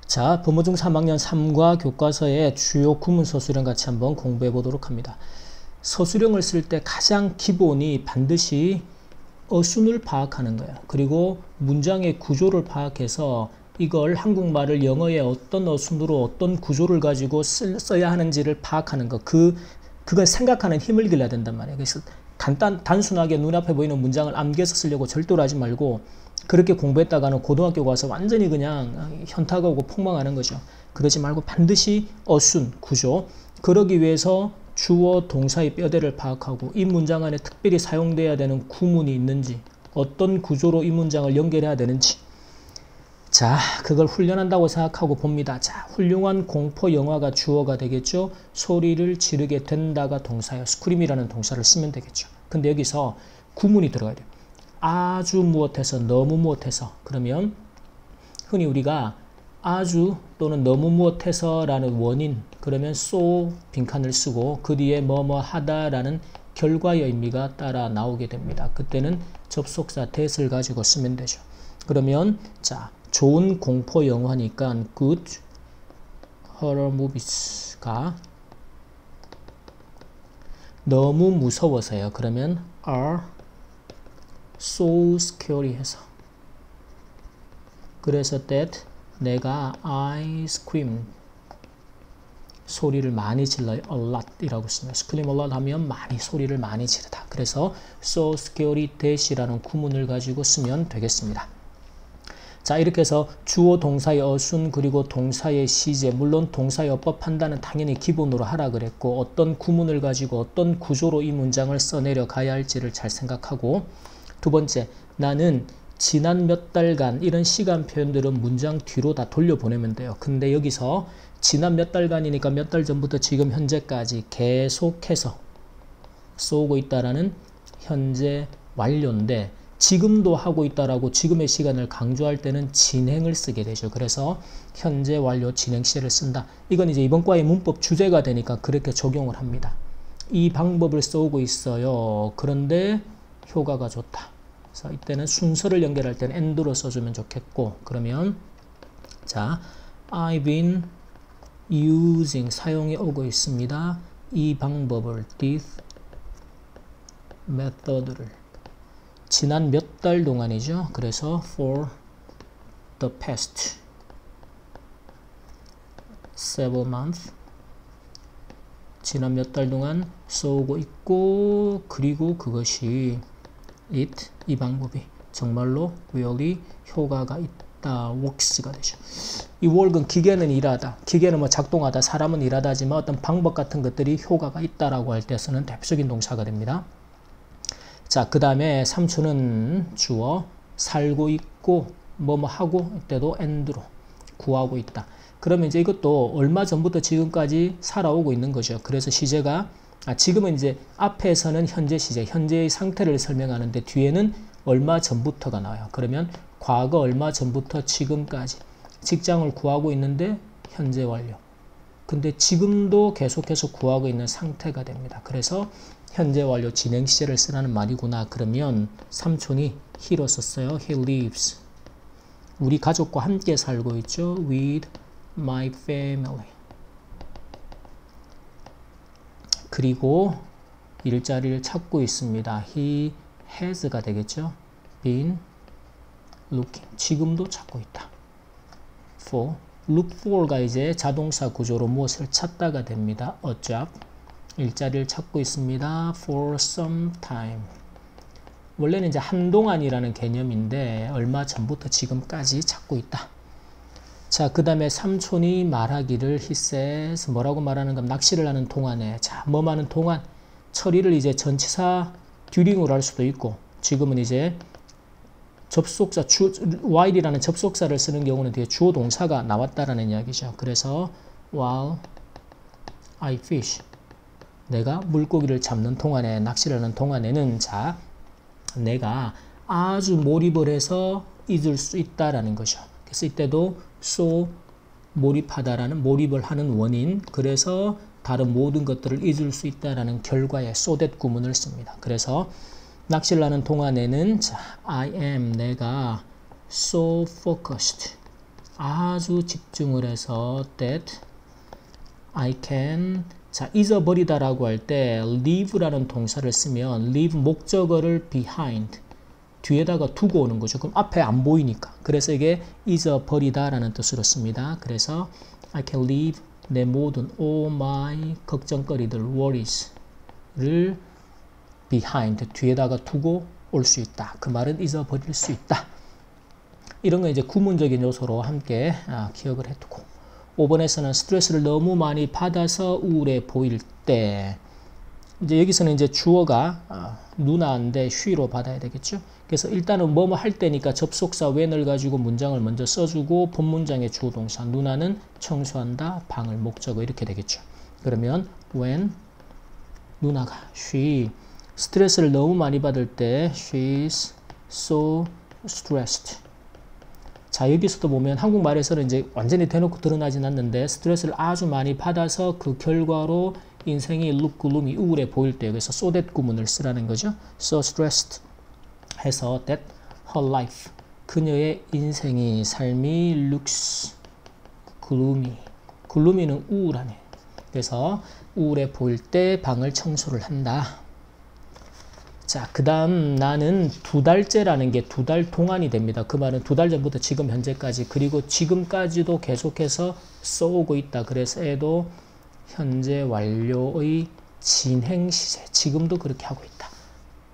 자, 법무중 3학년 3과 교과서의 주요 구문 서술형 같이 한번 공부해 보도록 합니다. 서술형을 쓸 때 가장 기본이 반드시 어순을 파악하는 거예요. 그리고 문장의 구조를 파악해서 이걸 한국말을 영어의 어떤 어순으로 어떤 구조를 가지고 써야 하는지를 파악하는 거. 그걸 생각하는 힘을 길러야 된단 말이에요. 그래서 단순하게 눈앞에 보이는 문장을 암기해서 쓰려고 절도로 하지 말고 그렇게 공부했다가는 고등학교 가서 완전히 그냥 현타가 오고 폭망하는 거죠. 그러지 말고 반드시 어순, 구조. 그러기 위해서 주어, 동사의 뼈대를 파악하고 이 문장 안에 특별히 사용돼야 되는 구문이 있는지, 어떤 구조로 이 문장을 연결해야 되는지. 자, 그걸 훈련한다고 생각하고 봅니다. 자, 훌륭한 공포 영화가 주어가 되겠죠. 소리를 지르게 된다가 동사예요. 스크림이라는 동사를 쓰면 되겠죠. 근데 여기서 구문이 들어가야 돼요. 아주 무엇해서, 너무 무엇해서. 그러면 흔히 우리가 아주 또는 너무 무엇해서 라는 원인, 그러면 so 빈칸을 쓰고 그 뒤에 뭐뭐 하다라는 결과의 의미가 따라 나오게 됩니다. 그때는 접속사 that을 가지고 쓰면 되죠. 그러면 자, 좋은 공포 영화니까 good horror movies가 너무 무서워서요. 그러면 are so scary 해서. 그래서 that 내가 I scream 소리를 많이 질러요. a lot 이라고 씁니다. scream a lot 하면 많이 소리를 많이 지르다. 그래서 so scary that이라는 구문을 가지고 쓰면 되겠습니다. 자, 이렇게 해서 주어 동사의 어순 그리고 동사의 시제, 물론 동사의 어법 판단은 당연히 기본으로 하라 그랬고 어떤 구문을 가지고 어떤 구조로 이 문장을 써내려 가야 할지를 잘 생각하고, 두 번째, 나는 지난 몇 달간 이런 시간 표현들은 문장 뒤로 다 돌려보내면 돼요. 근데 여기서 지난 몇 달간이니까 몇 달 전부터 지금 현재까지 계속해서 쏘고 있다라는 현재 완료인데 지금도 하고 있다라고 지금의 시간을 강조할 때는 진행을 쓰게 되죠. 그래서 현재 완료 진행 시제를 쓴다. 이건 이제 이번 과의 문법 주제가 되니까 그렇게 적용을 합니다. 이 방법을 써오고 있어요. 그런데 효과가 좋다. 그래서 이때는 순서를 연결할 때는 and로 써주면 좋겠고, 그러면 자, I've been using 사용해 오고 있습니다. 이 방법을 this method를 지난 몇 달 동안이죠. 그래서 for the past several months 지난 몇 달 동안 써오고 있고, 그리고 그것이 it 이 방법이 정말로 really 효과가 있다. works가 되죠. 이 work은 기계는 일하다, 기계는 뭐 작동하다, 사람은 일하다 하지만 어떤 방법 같은 것들이 효과가 있다라고 할 때 쓰는 대표적인 동사가 됩니다. 자, 그 다음에 3초는 주어 살고 있고 뭐뭐 하고 이때도 and로 구하고 있다. 그러면 이제 이것도 얼마 전부터 지금까지 살아오고 있는 거죠. 그래서 시제가 지금은 이제 앞에서는 현재 시제, 현재의 상태를 설명하는데 뒤에는 얼마 전부터가 나와요. 그러면 과거 얼마 전부터 지금까지 직장을 구하고 있는데 현재 완료. 근데 지금도 계속해서 구하고 있는 상태가 됩니다. 그래서 현재 완료 진행 시제를 쓰라는 말이구나. 그러면 삼촌이 he로 썼어요. He lives. 우리 가족과 함께 살고 있죠. With my family. 그리고 일자리를 찾고 있습니다. He has가 되겠죠. Been looking. 지금도 찾고 있다. For. look for가 이제 자동사 구조로 무엇을 찾다가 됩니다. A job. 일자리를 찾고 있습니다. For some time. 원래는 이제 한동안이라는 개념인데 얼마 전부터 지금까지 찾고 있다. 자, 그 다음에 삼촌이 말하기를 he says 뭐라고 말하는 건 낚시를 하는 동안에, 자, 뭐 하는 동안 처리를 이제 전치사 during으로 할 수도 있고, 지금은 이제 접속사 while이라는 접속사를 쓰는 경우는 뒤에 주어 동사가 나왔다라는 이야기죠. 그래서 while I fish 내가 물고기를 잡는 동안에, 낚시를 하는 동안에는, 자, 내가 아주 몰입을 해서 잊을 수 있다라는 거죠. 그래서 이때도 so 몰입하다라는 몰입을 하는 원인, 그래서 다른 모든 것들을 잊을 수 있다라는 결과에 so that 구문을 씁니다. 그래서 낚시를 하는 동안에는 자, I am 내가 so focused 아주 집중을 해서 that I can 자 잊어버리다 라고 할 때 leave라는 동사를 쓰면 leave 목적어를 behind 뒤에다가 두고 오는 거죠. 그럼 앞에 안 보이니까. 그래서 이게 잊어버리다 라는 뜻으로 씁니다. 그래서 I can leave 내 모든 all my 걱정거리들 worries를 behind 뒤에다가 두고 올 수 있다. 그 말은 잊어버릴 수 있다. 이런 거 이제 구문적인 요소로 함께 기억을 해두고 5번에서는 스트레스를 너무 많이 받아서 우울해 보일 때 이제 여기서는 이제 주어가 누나인데 she로 받아야 되겠죠. 그래서 일단은 뭐뭐 할 때니까 접속사 when을 가지고 문장을 먼저 써주고 본문장의 주어 동사 누나는 청소한다 방을 목적어 이렇게 되겠죠. 그러면 when 누나가 she 스트레스를 너무 많이 받을 때 she's so stressed. 자 여기서도 보면 한국말에서는 이제 완전히 대놓고 드러나진 않는데 스트레스를 아주 많이 받아서 그 결과로 인생이 look gloomy 우울해 보일 때 여기서 so that 구문을 쓰라는 거죠. so stressed 해서 that her life 그녀의 인생이 삶이 looks gloomy gloomy는 우울하네. 그래서 우울해 보일 때 방을 청소를 한다. 자, 그 다음 나는 2달째라는 게 2달 동안이 됩니다. 그 말은 2달 전부터 지금 현재까지 그리고 지금까지도 계속해서 써오고 있다. 그래서 애도 현재 완료의 진행 시제 지금도 그렇게 하고 있다.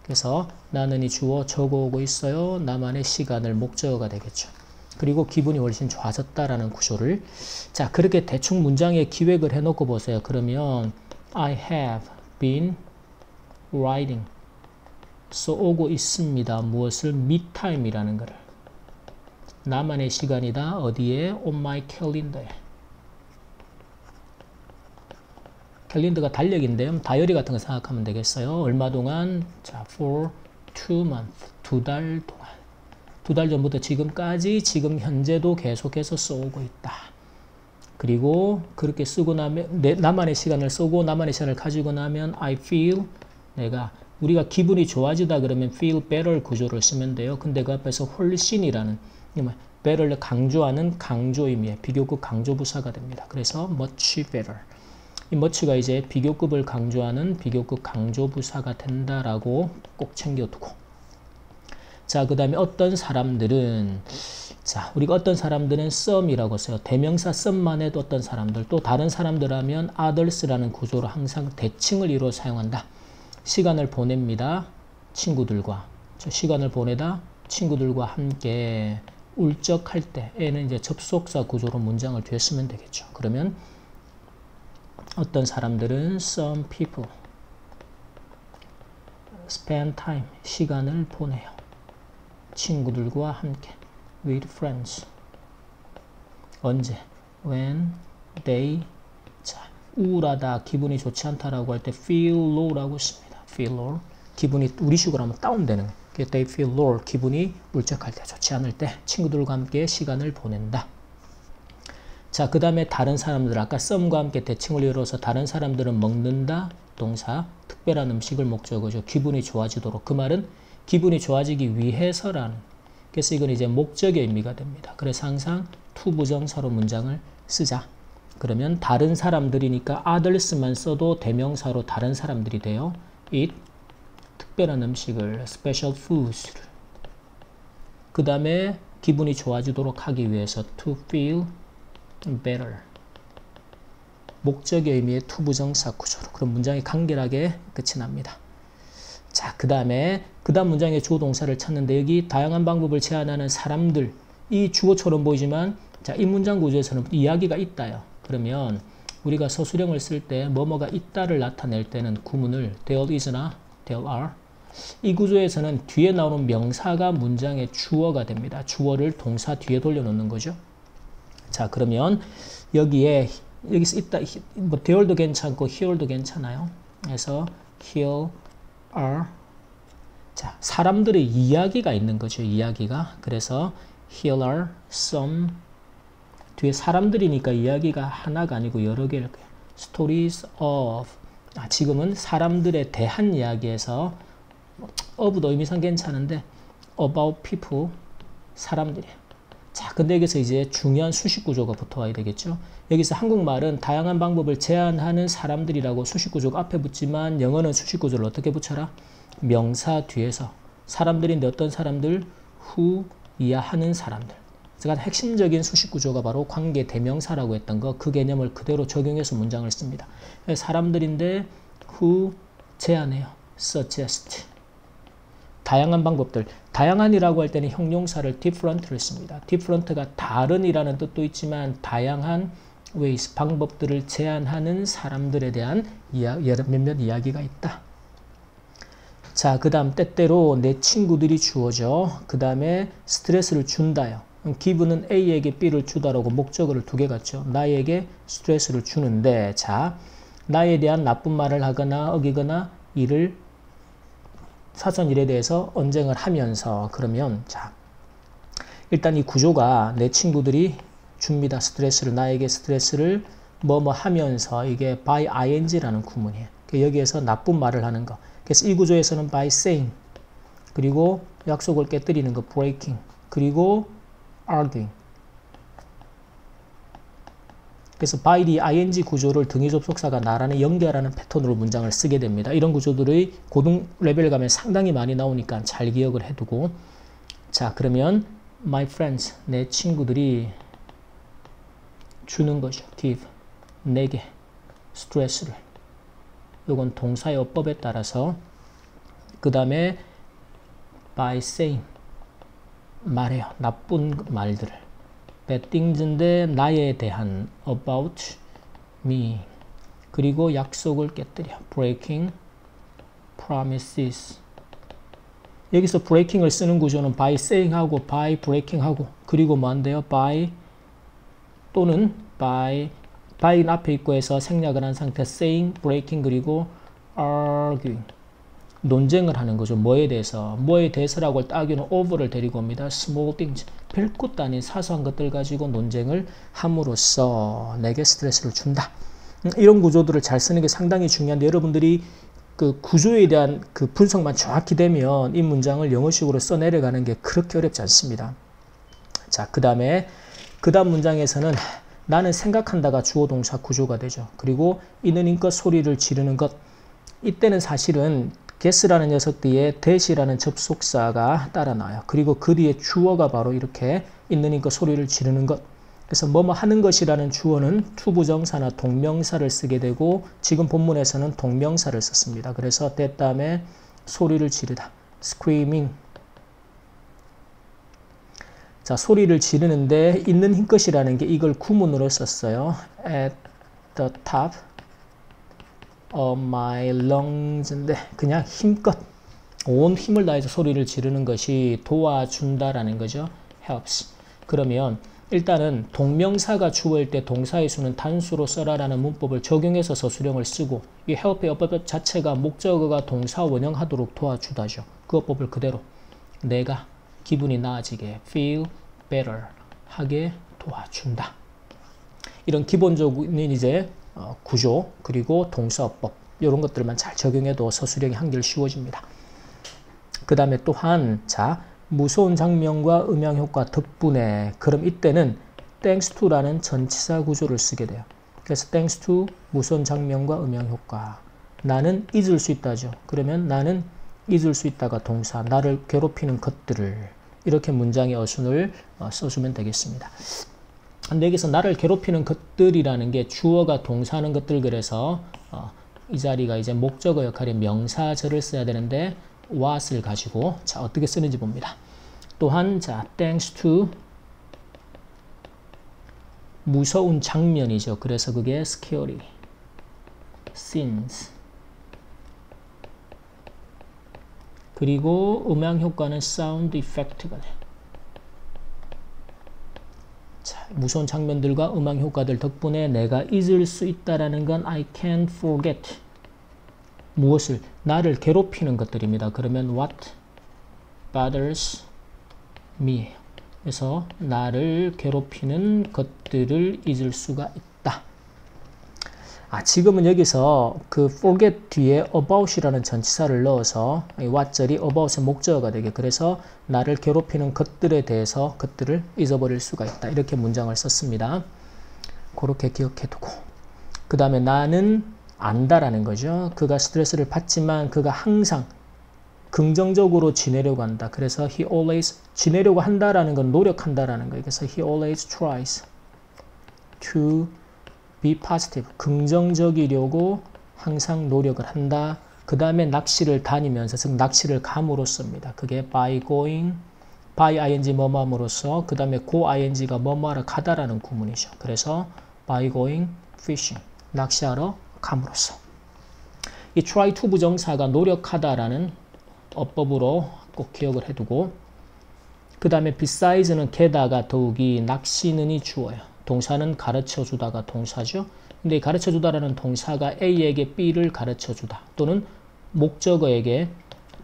그래서 나는 이 주어 적어오고 있어요. 나만의 시간을 목적어가 되겠죠. 그리고 기분이 훨씬 좋아졌다라는 구조를 자 그렇게 대충 문장에 기획을 해놓고 보세요. 그러면 I have been writing 써오고 있습니다. 무엇을? me time이라는 거를 나만의 시간이다. 어디에? on my calendar에 캘린더가 달력인데요. 다이어리 같은 거 생각하면 되겠어요. 얼마 동안? 자, for 2 months 2달 동안 2달 전부터 지금까지 지금 현재도 계속해서 써오고 있다. 그리고 그렇게 쓰고 나면 나만의 시간을 쓰고 나만의 시간을 가지고 나면 I feel 내가 우리가 기분이 좋아지다 그러면 feel better 구조를 쓰면 돼요. 근데 그 앞에서 훨씬이라는 better를 강조하는 강조 의미의 비교급 강조 부사가 됩니다. 그래서 much better. 이 much가 이제 비교급을 강조하는 비교급 강조 부사가 된다라고 꼭 챙겨두고. 자, 그 다음에 어떤 사람들은 자, 우리가 어떤 사람들은 some이라고 써요. 대명사 some만 해도 어떤 사람들 또 다른 사람들 하면 others라는 구조로 항상 대칭을 이루어 사용한다. 시간을 보냅니다. 친구들과 시간을 보내다 친구들과 함께 울적할 때 에는 이제 접속사 구조로 문장을 뒤에 쓰면 되겠죠. 그러면 어떤 사람들은 some people spend time 시간을 보내요. 친구들과 함께 with friends 언제? when they 자 우울하다 기분이 좋지 않다라고 할 때 feel low라고 씁니다. feel low 기분이 우리식으로 하면 다운되는 they feel low 기분이 울적할 때 좋지 않을 때 친구들과 함께 시간을 보낸다. 자, 그 다음에 다른 사람들 아까 some과 함께 대칭을 이루어서 다른 사람들은 먹는다 동사 특별한 음식을 목적어죠. 기분이 좋아지도록 그 말은 기분이 좋아지기 위해서라는 그래서 이건 이제 목적의 의미가 됩니다. 그래서 항상 to 부정사로 문장을 쓰자. 그러면 다른 사람들이니까 others만 써도 대명사로 다른 사람들이 돼요. eat 특별한 음식을 special foods를 그 다음에 기분이 좋아지도록 하기 위해서 to feel better 목적의 의미의 to 부정사 구조로 그럼 문장이 간결하게 끝이 납니다. 자, 그 다음 문장의 주어 동사를 찾는데 여기 다양한 방법을 제안하는 사람들 이 주어처럼 보이지만 자, 이 문장 구조에서는 이야기가 있다요. 그러면 우리가 서술형을 쓸 때 뭐뭐가 있다를 나타낼 때는 구문을 there is나 there are 이 구조에서는 뒤에 나오는 명사가 문장의 주어가 됩니다. 주어를 동사 뒤에 돌려놓는 거죠. 자, 그러면 여기서 있다 뭐 there도 괜찮고 here도 괜찮아요. 그래서 here are 자, 사람들의 이야기가 있는 거죠. 이야기가. 그래서 here are some 뒤에 사람들이니까 이야기가 하나가 아니고 여러 개일 거예요. stories of 지금은 사람들에 대한 이야기에서 of도 의미상 괜찮은데 about people 사람들이에요. 자, 근데 여기서 이제 중요한 수식 구조가 붙어와야 되겠죠. 여기서 한국말은 다양한 방법을 제안하는 사람들이라고 수식 구조가 앞에 붙지만 영어는 수식 구조를 어떻게 붙여라? 명사 뒤에서 사람들인데 어떤 사람들? who 이야 하는 사람들. 제가 핵심적인 수식 구조가 바로 관계 대명사라고 했던 거, 그 개념을 그대로 적용해서 문장을 씁니다. 사람들인데 who 제안해요. suggest. 다양한 방법들. 다양한이라고 할 때는 형용사를 different를 씁니다. different가 다른이라는 뜻도 있지만 다양한 ways, 방법들을 제안하는 사람들에 대한 몇몇 이야기가 있다. 자, 그 다음 때때로 내 친구들이 주어져. 그 다음에 스트레스를 준다요. give는 A에게 B를 주다라고 목적어를 두 개 갖죠. 나에게 스트레스를 주는데, 자, 나에 대한 나쁜 말을 하거나 어기거나 이를 사소한 일에 대해서 언쟁을 하면서, 그러면 자, 일단 이 구조가 내 친구들이 줍니다. 스트레스를, 나에게 스트레스를 뭐뭐 하면서, 이게 by ing라는 구문이에요. 여기에서 나쁜 말을 하는 거. 그래서 이 구조에서는 by saying, 그리고 약속을 깨뜨리는 거 breaking, 그리고 arguing. 그래서 by the ing 구조를 등위 접속사가 나란히 연결하는 패턴으로 문장을 쓰게 됩니다. 이런 구조들이 고등 레벨 가면 상당히 많이 나오니까 잘 기억을 해두고. 자, 그러면 my friends, 내 친구들이 주는 거죠. give, 내게 스트레스를. 이건 동사의 어법에 따라서. 그 다음에 by saying, 말해요. 나쁜 말들을. bad things인데 나에 대한 about me. 그리고 약속을 깨뜨려. breaking promises. 여기서 breaking을 쓰는 구조는 by saying하고 by breaking하고, 그리고 뭐 한대요? by 또는 by는 앞에 있고 해서 생략을 한 상태 saying, breaking, 그리고 arguing. 논쟁을 하는 거죠. 뭐에 대해서? 뭐에 대해서라고 할 때 argu는 over를 데리고 옵니다. small things. 별것도 아닌 사소한 것들 가지고 논쟁을 함으로써 내게 스트레스를 준다. 이런 구조들을 잘 쓰는 게 상당히 중요한데, 여러분들이 그 구조에 대한 그 분석만 정확히 되면 이 문장을 영어식으로 써내려가는 게 그렇게 어렵지 않습니다. 자, 그 다음 문장에서는 나는 생각한다가 주어 동사 구조가 되죠. 그리고 있는 힘껏 소리를 지르는 것. 이때는 사실은 guess라는 녀석 뒤에 that이라는 접속사가 따라 나와요. 그리고 그 뒤에 주어가 바로 이렇게 있는 힘껏 소리를 지르는 것. 그래서 뭐뭐 하는 것이라는 주어는 투부정사나 동명사를 쓰게 되고, 지금 본문에서는 동명사를 썼습니다. 그래서 that 다음에 소리를 지르다. screaming. 자, 소리를 지르는데 있는 힘껏이라는 게 이걸 구문으로 썼어요. at the top of my lungs인데 그냥 힘껏 온 힘을 다해서 소리를 지르는 것이 도와준다라는 거죠. helps. 그러면 일단은 동명사가 주어일 때 동사의 수는 단수로 써라라는 문법을 적용해서 서술형을 쓰고, 이 help의 어법 자체가 목적어가 동사 원형하도록 도와주다죠. 그 어법을 그대로 내가 기분이 나아지게 feel better 하게 도와준다. 이런 기본적인 이제 구조, 그리고 동사어법, 이런 것들만 잘 적용해도 서술형이 한결 쉬워집니다. 그 다음에 또한, 자, 무서운 장면과 음향 효과 덕분에, 그럼 이때는 thanks to라는 전치사 구조를 쓰게 돼요. 그래서 thanks to 무서운 장면과 음향 효과. 나는 잊을 수 있다죠. 그러면 나는 잊을 수 있다가 동사, 나를 괴롭히는 것들을, 이렇게 문장의 어순을 써주면 되겠습니다. 근데 여기서 나를 괴롭히는 것들이라는 게 주어가 동사하는 것들, 그래서 이 자리가 이제 목적어 역할의 명사절을 써야 되는데 what을 가지고, 자, 어떻게 쓰는지 봅니다. 또한, 자, thanks to 무서운 장면이죠. 그래서 그게 scary scenes. 그리고 음향 효과는 sound effect가 돼요. 자, 무서운 장면들과 음악 효과들 덕분에 내가 잊을 수 있다라는 건 I can't forget. 무엇을? 나를 괴롭히는 것들입니다. 그러면 what bothers me. 그래서 나를 괴롭히는 것들을 잊을 수가 있다. 지금은 여기서 그 forget 뒤에 about이라는 전치사를 넣어서 what절이 about의 목적어가 되게 그래서 나를 괴롭히는 것들에 대해서 것들을 잊어버릴 수가 있다. 이렇게 문장을 썼습니다. 그렇게 기억해두고 그 다음에 나는 안다라는 거죠. 그가 스트레스를 받지만 그가 항상 긍정적으로 지내려고 한다. 그래서 he always 지내려고 한다라는 건 노력한다라는 거예요. 그래서 he always tries to be positive. 긍정적이려고 항상 노력을 한다. 그 다음에 낚시를 다니면서 즉 낚시를 감으로써입니다. 그게 by going, by ing 뭐뭐함으로써 그 다음에 go ing가 뭐뭐하러 가다라는 구문이죠. 그래서 by going fishing 낚시하러 감으로써 이 try to 부정사가 노력하다라는 어법으로 꼭 기억을 해두고 그 다음에 besides,는 게다가 더욱이 낚시는이 주어요. 동사는 가르쳐주다가 동사죠. 근데 가르쳐주다라는 동사가 A에게 B를 가르쳐주다 또는 목적어에게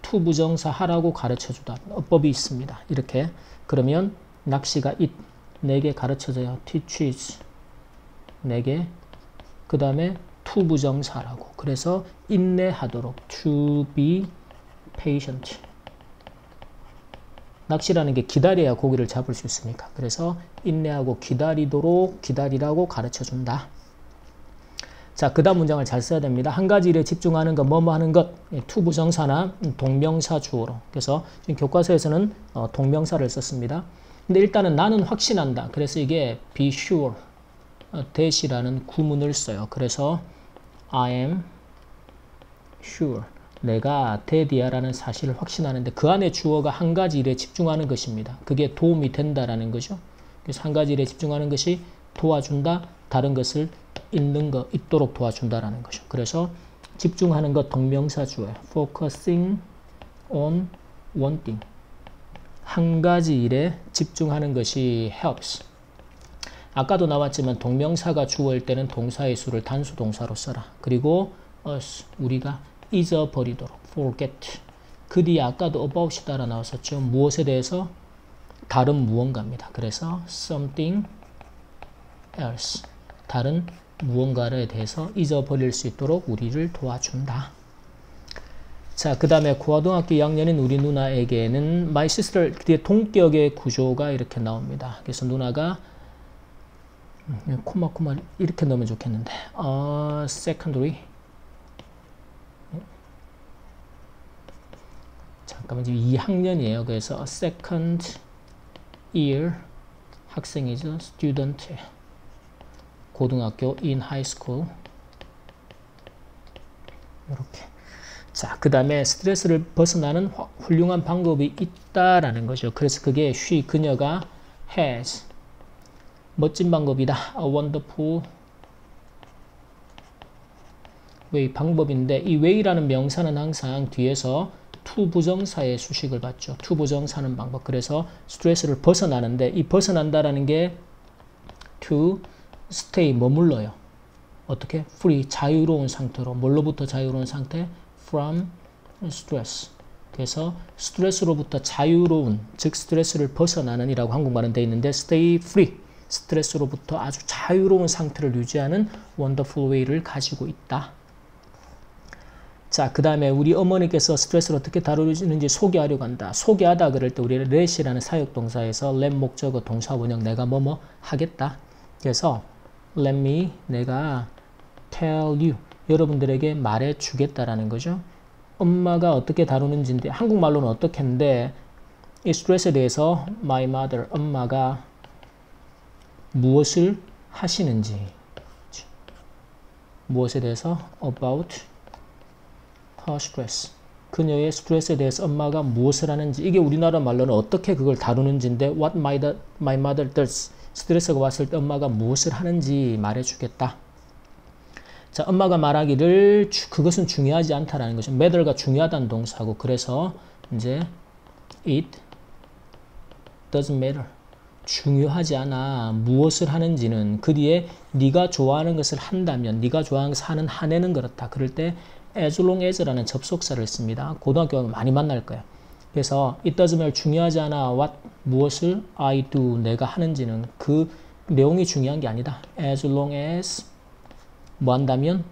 to 부정사 하라고 가르쳐주다 어법이 있습니다. 이렇게 그러면 낚시가 it 내게 가르쳐줘요. teaches 내게 그 다음에 to 부정사라고 그래서 인내하도록 to be patient 낚시라는 게 기다려야 고기를 잡을 수 있으니까 그래서 인내하고 기다리라고 가르쳐준다. 자, 그 다음 문장을 잘 써야 됩니다. 한 가지 일에 집중하는 것, 뭐뭐 하는 것, to 부정사나 동명사 주어로 그래서 지금 교과서에서는 동명사를 썼습니다. 근데 일단은 나는 확신한다. 그래서 이게 be sure that이라는 구문을 써요. 그래서 I am sure 내가 that이야라는 사실을 확신하는데 그 안에 주어가 한 가지 일에 집중하는 것입니다. 그게 도움이 된다라는 거죠. 그래서 한 가지 일에 집중하는 것이 도와준다. 다른 것을 잊도록 도와준다라는 거죠. 그래서 집중하는 것 동명사 주어요. focusing on one thing 한 가지 일에 집중하는 것이 helps. 아까도 나왔지만 동명사가 주어일 때는 동사의 수를 단수 동사로 써라. 그리고 us 우리가 잊어버리도록 forget 그 뒤에 아까도 about이 따라 나왔었죠. 무엇에 대해서 다른 무언가입니다. 그래서 something else 다른 무언가에 대해서 잊어버릴 수 있도록 우리를 도와준다. 자, 그 다음에 고등학교 2학년인 우리 누나에게는 my sister 뒤에 동격의 구조가 이렇게 나옵니다. 그래서 누나가 코마 이렇게 넣으면 좋겠는데 secondary 잠깐만 지금 2학년이에요. 그래서 second year 학생이죠. student 고등학교 in high school 이렇게. 자, 그 다음에 스트레스를 벗어나는 훌륭한 방법이 있다라는 거죠. 그래서 그게 그녀가 has 멋진 방법이다. A wonderful way 방법인데 이 way라는 명사는 항상 뒤에서 to 부정사의 수식을 받죠. to 부정사는 방법. 그래서 스트레스를 벗어나는데 이 벗어난다라는 게 to stay 머물러요. 어떻게? free 자유로운 상태로 뭘로부터 자유로운 상태? from stress. 그래서 스트레스로부터 자유로운 즉 스트레스를 벗어나는 이라고 한국말은 되어 있는데 stay free 스트레스로부터 아주 자유로운 상태를 유지하는 wonderful way를 가지고 있다. 자, 그 다음에 우리 어머니께서 스트레스를 어떻게 다루시는지 소개하려고 한다. 소개하다 그럴 때 우리 let이라는 사역동사에서 let 목적어 동사 원형 내가 뭐뭐 하겠다. 그래서 let me 내가 tell you 여러분들에게 말해 주겠다라는 거죠. 엄마가 어떻게 다루는지인데 한국말로는 어떻게 했는데 이 스트레스에 대해서 my mother 엄마가 무엇을 하시는지 무엇에 대해서 about her stress 그녀의 스트레스에 대해서 엄마가 무엇을 하는지 이게 우리나라 말로는 어떻게 그걸 다루는지인데 what my mother does 스트레스가 왔을 때 엄마가 무엇을 하는지 말해주겠다. 자, 엄마가 말하기를 그것은 중요하지 않다라는 거죠. matter가 중요하다는 동사고 그래서 이제 it doesn't matter 중요하지 않아 무엇을 하는지는 그 뒤에 네가 좋아하는 것을 한다면 네가 좋아하는 것을 하는 한에는 그렇다. 그럴 때 as long as라는 접속사를 씁니다. 고등학교 가면 많이 만날 거예요. 그래서 it doesn't matter 중요하지 않아 what 무엇을 I do 내가 하는지는 그 내용이 중요한 게 아니다. as long as 뭐 한다면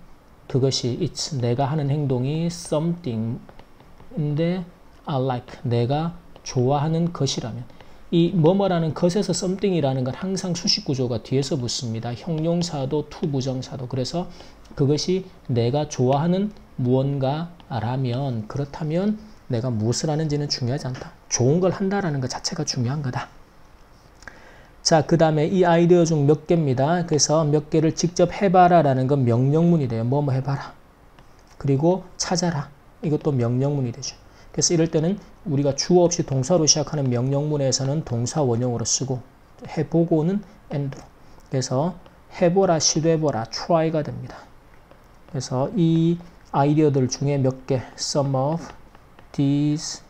그것이 it's 내가 하는 행동이 something인데 I like 내가 좋아하는 것이라면 이 뭐뭐라는 것에서 something이라는 건 항상 수식 구조가 뒤에서 붙습니다. 형용사도 to 부정사도. 그래서 그것이 내가 좋아하는 무언가라면 그렇다면 내가 무엇을 하는지는 중요하지 않다. 좋은 걸 한다라는 것 자체가 중요한 거다. 자, 그 다음에 이 아이디어 중 몇 개입니다. 그래서 몇 개를 직접 해봐라 라는 건 명령문이 돼요. 뭐뭐 해봐라. 그리고 찾아라. 이것도 명령문이 되죠. 그래서 이럴 때는 우리가 주어 없이 동사로 시작하는 명령문에서는 동사 원형으로 쓰고 해보고는 and로. 그래서 해보라, 시도해보라, try가 됩니다. 그래서 이 아이디어들 중에 몇 개, some of these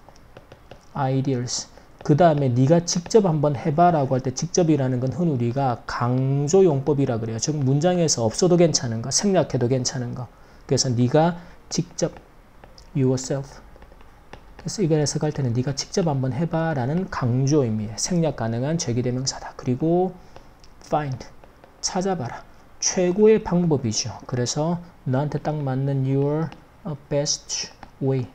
ideas. 그 다음에 네가 직접 한번 해봐라고 할 때 직접이라는 건 흔히 우리가 강조용법이라 그래요. 즉 문장에서 없어도 괜찮은 거, 생략해도 괜찮은 거. 그래서 네가 직접 yourself. 그래서 이걸 해석할 때는 네가 직접 한번 해봐라는 강조 의미의 생략 가능한 제기대명사다. 그리고 find, 찾아봐라. 최고의 방법이죠. 그래서 너한테 딱 맞는 your best way.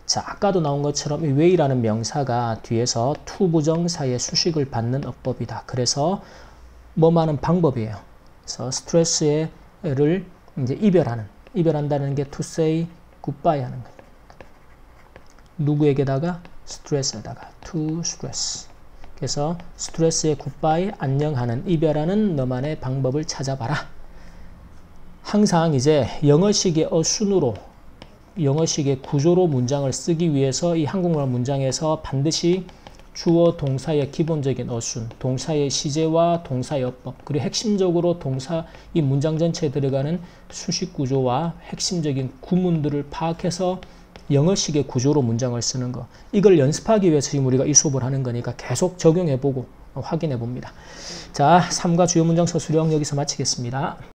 자, 아까도 나온 것처럼 이 way라는 명사가 뒤에서 to 부정사의 수식을 받는 어법이다. 그래서 뭐만한 방법이에요. 그래서 스트레스를 이제 이별한다는 게 to say goodbye 하는 거예요. 누구에게다가? 스트레스에다가 to stress. 그래서 스트레스의 굿바이, 안녕하는, 이별하는 너만의 방법을 찾아봐라. 항상 이제 영어식의 어순으로, 영어식의 구조로 문장을 쓰기 위해서 이 한국말 문장에서 반드시 주어 동사의 기본적인 어순, 동사의 시제와 동사의 어법, 그리고 핵심적으로 동사, 이 문장 전체에 들어가는 수식 구조와 핵심적인 구문들을 파악해서 영어식의 구조로 문장을 쓰는 거. 이걸 연습하기 위해서 지금 우리가 이 수업을 하는 거니까 계속 적용해보고 확인해 봅니다. 자, 3과 주요 문장 서술형 여기서 마치겠습니다.